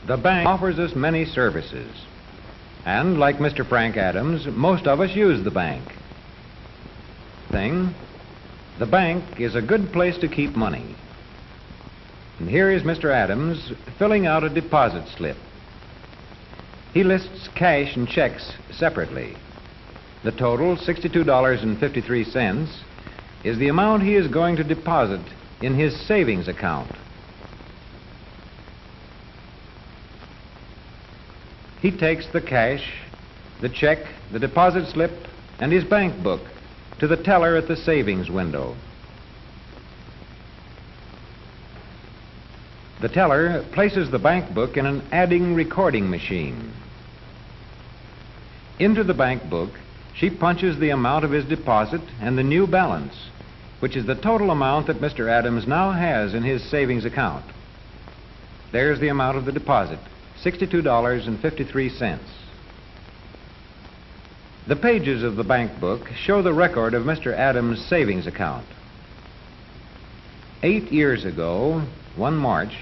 The bank offers us many services. And like Mr. Frank Adams, most of us use the bank. The bank is a good place to keep money. And here is Mr. Adams filling out a deposit slip. He lists cash and checks separately. The total, $62.53, is the amount he is going to deposit in his savings account. He takes the cash, the check, the deposit slip, and his bank book to the teller at the savings window. The teller places the bank book in an adding recording machine. Into the bank book, she punches the amount of his deposit and the new balance, which is the total amount that Mr. Adams now has in his savings account. There's the amount of the deposit, $62.53. The pages of the bank book show the record of Mr. Adams' savings account. 8 years ago, one March,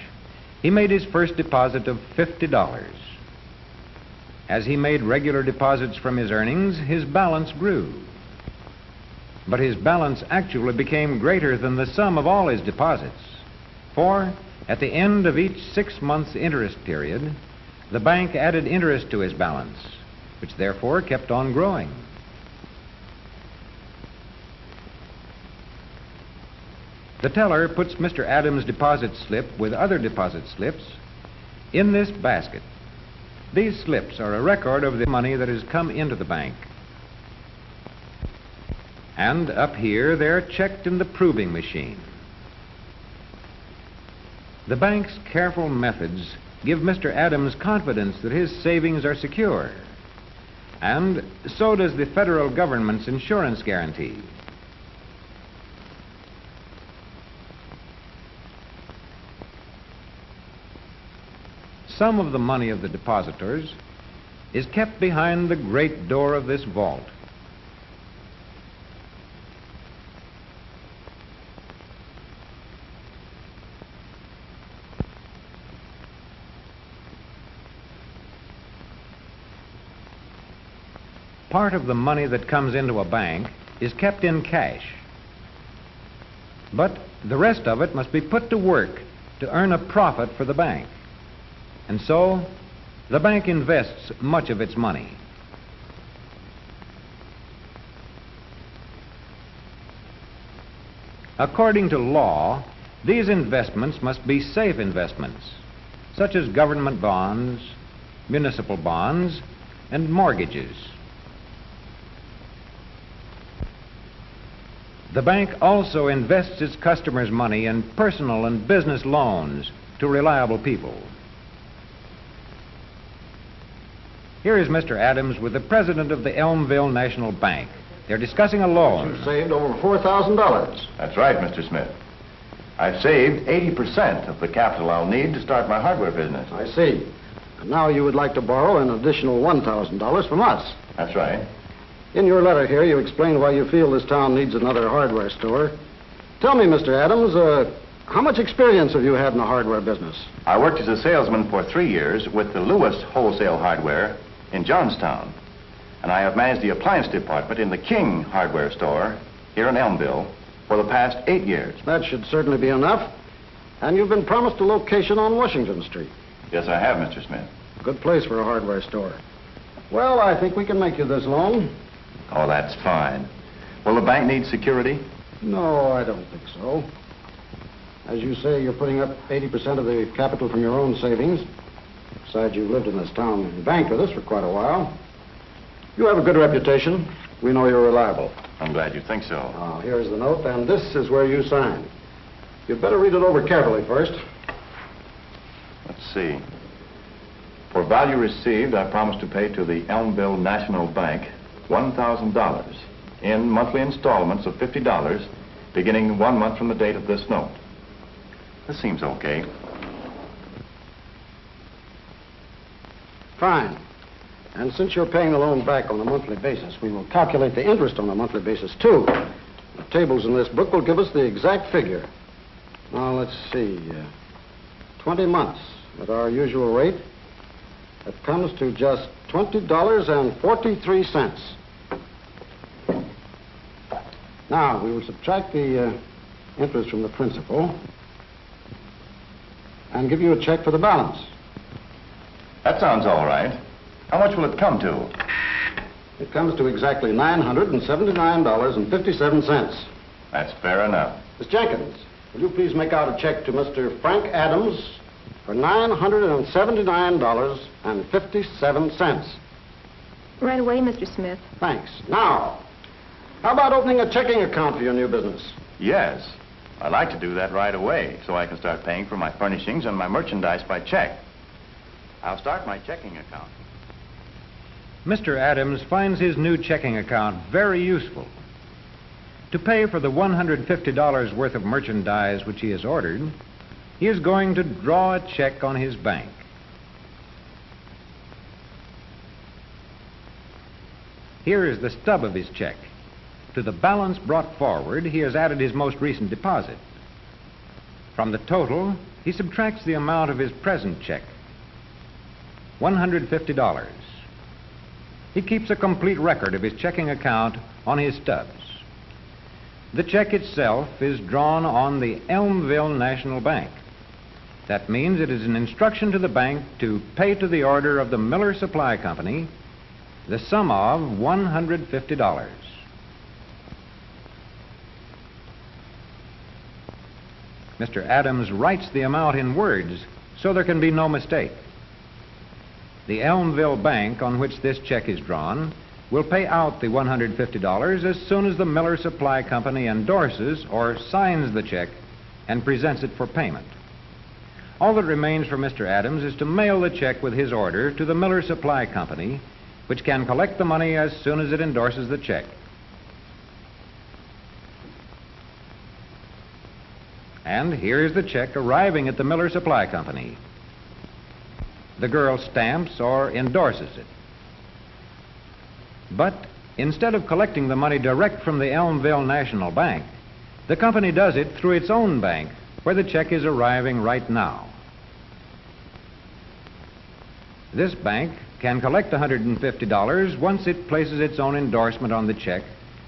he made his first deposit of $50. As he made regular deposits from his earnings, his balance grew. But his balance actually became greater than the sum of all his deposits. For at the end of each 6 months interest period, the bank added interest to his balance, which therefore kept on growing. The teller puts Mr. Adams' deposit slip with other deposit slips in this basket. These slips are a record of the money that has come into the bank. And up here, they're checked in the proving machine. The bank's careful methods give Mr. Adams confidence that his savings are secure. And so does the federal government's insurance guarantee. Some of the money of the depositors is kept behind the great door of this vault. Part of the money that comes into a bank is kept in cash. But the rest of it must be put to work to earn a profit for the bank. And so, the bank invests much of its money. According to law, these investments must be safe investments, such as government bonds, municipal bonds, and mortgages. The bank also invests its customers' money in personal and business loans to reliable people. Here is Mr. Adams with the president of the Elmville National Bank. They're discussing a loan. You've saved over $4,000. That's right, Mr. Smith. I've saved 80% of the capital I'll need to start my hardware business. I see. And now you would like to borrow an additional $1,000 from us. That's right. In your letter here, you explain why you feel this town needs another hardware store. Tell me, Mr. Adams, how much experience have you had in the hardware business? I worked as a salesman for 3 years with the Lewis Wholesale Hardware in Johnstown. And I have managed the appliance department in the King Hardware Store here in Elmville for the past 8 years. That should certainly be enough. And you've been promised a location on Washington Street. Yes, I have, Mr. Smith. Good place for a hardware store. Well, I think we can make you this loan. Oh, that's fine. Will the bank need security? No, I don't think so. As you say, you're putting up 80% of the capital from your own savings. Besides, you've lived in this town and banked with us for quite a while. You have a good reputation. We know you're reliable. I'm glad you think so. Here's the note, and this is where you sign. You'd better read it over carefully first. Let's see. For value received, I promise to pay to the Elmville National Bank $1,000 in monthly installments of $50, beginning 1 month from the date of this note. This seems okay. Fine. And since you're paying the loan back on a monthly basis, we will calculate the interest on a monthly basis, too. The tables in this book will give us the exact figure. Now, let's see. 20 months at our usual rate It comes to just $20.43. Now, we will subtract the interest from the principal and give you a check for the balance. That sounds all right. How much will it come to? It comes to exactly $979.57. That's fair enough. Miss Jenkins, will you please make out a check to Mr. Frank Adams for $979.57? Right away, Mr. Smith. Thanks. Now, how about opening a checking account for your new business? Yes. I'd like to do that right away so I can start paying for my furnishings and my merchandise by check. I'll start my checking account. Mr. Adams finds his new checking account very useful. To pay for the $150 worth of merchandise which he has ordered, he is going to draw a check on his bank. Here is the stub of his check. To the balance brought forward, he has added his most recent deposit. From the total, he subtracts the amount of his present check, $150. He keeps a complete record of his checking account on his stubs. The check itself is drawn on the Elmville National Bank. That means it is an instruction to the bank to pay to the order of the Miller Supply Company the sum of $150. Mr. Adams writes the amount in words so there can be no mistake. The Elmville Bank on which this check is drawn will pay out the $150 as soon as the Miller Supply Company endorses or signs the check and presents it for payment. All that remains for Mr. Adams is to mail the check with his order to the Miller Supply Company, which can collect the money as soon as it endorses the check. And here is the check arriving at the Miller Supply Company. The girl stamps or endorses it. But instead of collecting the money direct from the Elmville National Bank, the company does it through its own bank, where the check is arriving right now. This bank can collect $150 once it places its own endorsement on the check,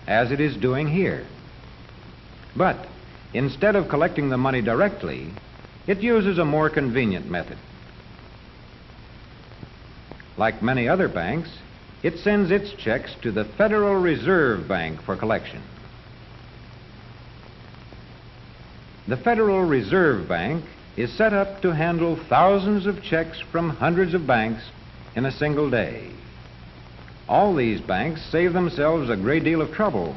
as it is doing here. But instead of collecting the money directly, it uses a more convenient method. Like many other banks, it sends its checks to the Federal Reserve Bank for collection. The Federal Reserve Bank is set up to handle thousands of checks from hundreds of banks in a single day. All these banks save themselves a great deal of trouble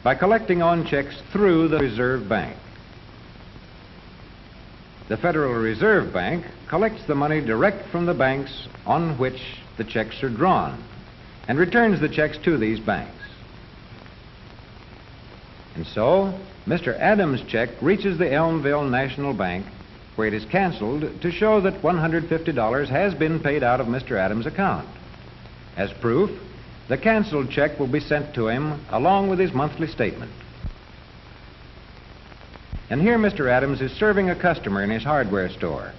by collecting on checks through the Reserve Bank. The Federal Reserve Bank collects the money direct from the banks on which the checks are drawn and returns the checks to these banks. And so, Mr. Adams' check reaches the Elmville National Bank, where it is canceled to show that $150 has been paid out of Mr. Adams' account. As proof, the canceled check will be sent to him along with his monthly statement. And here Mr. Adams is serving a customer in his hardware store.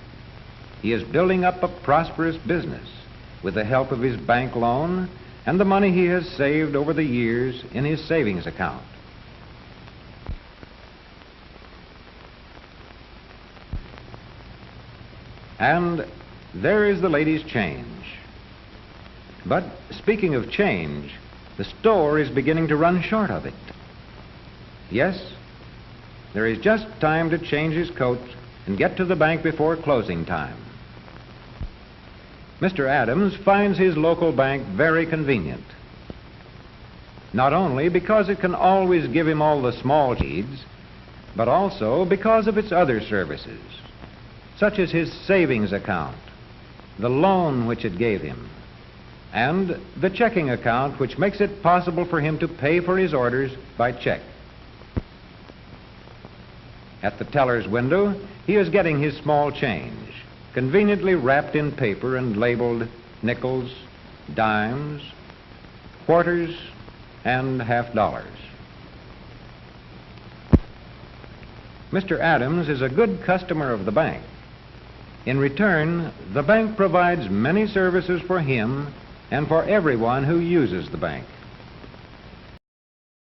He is building up a prosperous business with the help of his bank loan and the money he has saved over the years in his savings account. And there is the lady's change. But speaking of change, the store is beginning to run short of it. Yes, there is just time to change his coat and get to the bank before closing time. Mr. Adams finds his local bank very convenient. Not only because it can always give him all the small needs, but also because of its other services, such as his savings account, the loan which it gave him, and the checking account which makes it possible for him to pay for his orders by check. At the teller's window, he is getting his small change, conveniently wrapped in paper and labeled nickels, dimes, quarters, and $50. Mr. Adams is a good customer of the bank. In return, the bank provides many services for him and for everyone who uses the bank.